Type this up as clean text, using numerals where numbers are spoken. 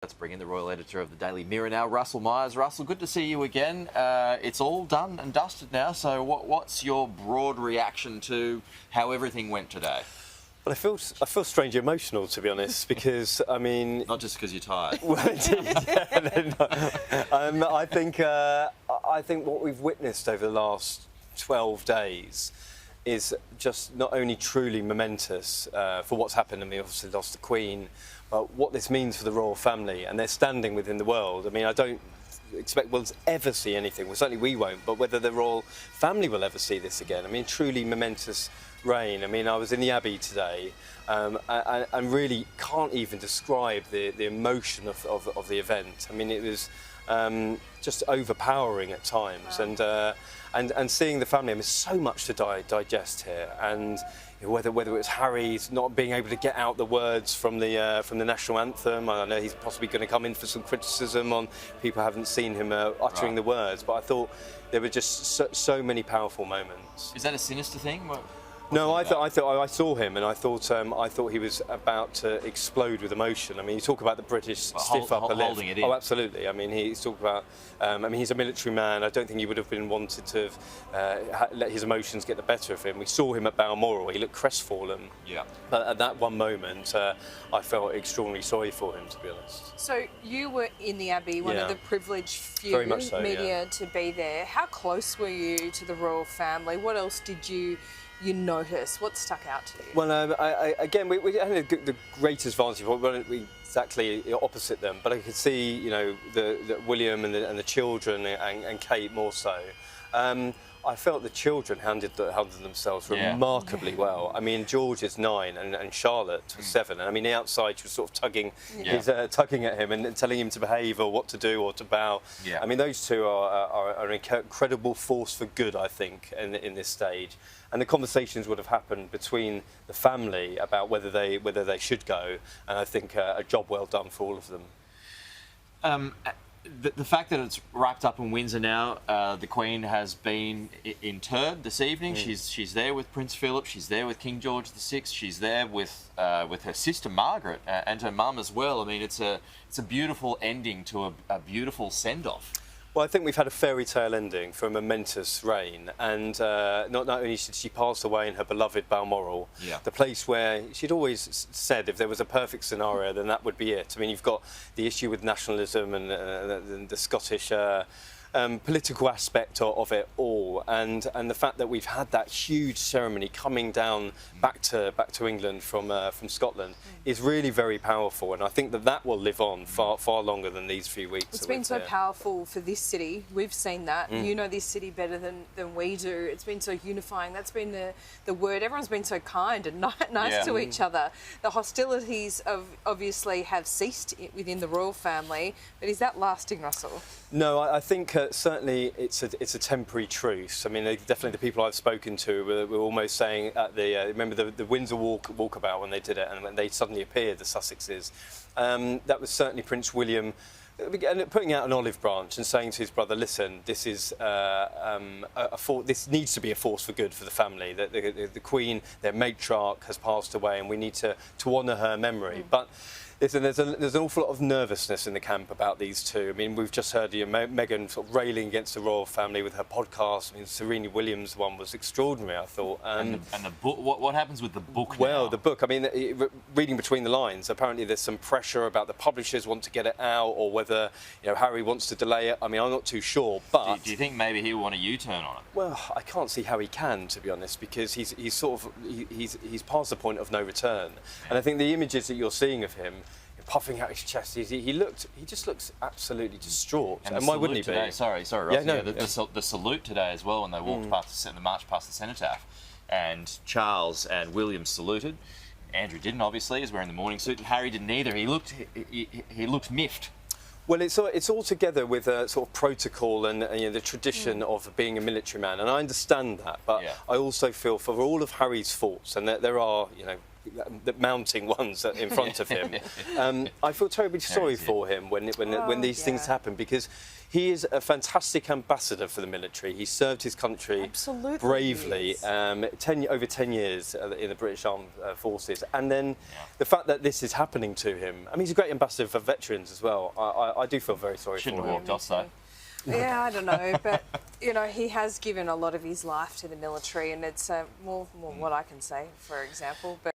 Let's bring in the royal editor of the Daily Mirror now, Russell Myers. Russell, good to see you again. It's all done and dusted now, so what's your broad reaction to how everything went today? Well, I feel strangely emotional, to be honest, because I mean, not just because you're tired. Well, I think what we've witnessed over the last 12 days is just not only truly momentous for what's happened, and we obviously lost the Queen, but what this means for the royal family and their standing within the world. I mean, I don't expect we'll ever see anything. Well, certainly we won't, but whether the royal family will ever see this again. I mean, truly momentous reign. I mean, I was in the Abbey today and really can't even describe the emotion of the event. I mean, it was just overpowering at times. Wow. And seeing the family, I mean, so much to digest here. And you know, whether it was Harry not being able to get out the words from the national anthem. I know he's possibly going to come in for some criticism on people haven't seen him uttering the words, but I thought there were just so many powerful moments. Is that a sinister thing? No, I saw him and I thought he was about to explode with emotion. I mean, you talk about the British stiff upper lip. Holding it in. Oh, absolutely. I mean, he's talked about. I mean, he's a military man. I don't think he would have been wanted to let his emotions get the better of him. We saw him at Balmoral. He looked crestfallen. Yeah. But at that one moment, I felt extraordinarily sorry for him, to be honest. So you were in the Abbey, one of the privileged few Very much so, media to be there. How close were you to the royal family? What else did you notice? What stuck out to you? Well, again, we had the greatest advantage. We weren't exactly opposite them, but I could see, you know, the William and the children and Kate more so. I felt the children handled themselves remarkably well. I mean, George is 9 and Charlotte was 7. And I mean, the outside she was sort of tugging at him and telling him to behave or what to do or to bow. Yeah. I mean, those two are an incredible force for good, I think, in this stage. And the conversations would have happened between the family about whether they should go. And I think a job well done for all of them. The fact that it's wrapped up in Windsor now, the Queen has been interred this evening. She's there with Prince Philip. She's there with King George VI. She's there with her sister Margaret and her mum as well. I mean, it's a beautiful ending to a beautiful send-off. Well, I think we've had a fairy tale ending for a momentous reign, and not only did she pass away in her beloved Balmoral, the place where she'd always said if there was a perfect scenario, then that would be it. I mean, you've got the issue with nationalism and the Scottish political aspect of it all, and the fact that we've had that huge ceremony coming down back to England from Scotland is really very powerful, and I think that will live on far longer than these few weeks. It's been so powerful for this city. We've seen that. You know this city better than we do. It's been so unifying. That's been the word. Everyone's been so kind and nice to each other. The hostilities obviously have ceased within the royal family, but is that lasting, Russell? No, I think certainly it's a temporary truce. I mean, definitely the people I've spoken to were almost saying at remember the Windsor walkabout when they did it and when they suddenly appeared, the Sussexes. That was certainly Prince William putting out an olive branch and saying to his brother, listen, this is this needs to be a force for good for the family. That the Queen, their matriarch, has passed away, and we need to honour her memory. But there's an awful lot of nervousness in the camp about these two. I mean, we've just heard Meghan sort of railing against the royal family with her podcast. I mean, Serena Williams' one was extraordinary, I thought. And the book. What happens with the book now? Well, the book. I mean, reading between the lines, apparently there's some pressure about the publishers want to get it out, or whether Harry wants to delay it. I mean, I'm not too sure. But do you think maybe he'll want a U-turn on it? Well, I can't see how he can, to be honest, because he's past the point of no return. And I think the images that you're seeing of him puffing out his chest, he just looks absolutely distraught. And why wouldn't he today, be? Sorry, Russell. The salute today as well when they walked past the march past the cenotaph, and Charles and William saluted. Andrew didn't, obviously, he's wearing the morning suit, and Harry didn't either. He looked miffed. Well, it's all together with a sort of protocol and the tradition of being a military man, and I understand that. But I also feel for all of Harry's faults, and there are the mounting ones in front of him. I feel terribly sorry for him when these things happen, because he is a fantastic ambassador for the military. He served his country Absolutely bravely over 10 years in the British Armed Forces. And then the fact that this is happening to him, I mean, he's a great ambassador for veterans as well. I do feel very sorry Shouldn't for have him. walked off though. Yeah, I don't know, but you know, he has given a lot of his life to the military, and it's more what I can say, for example. But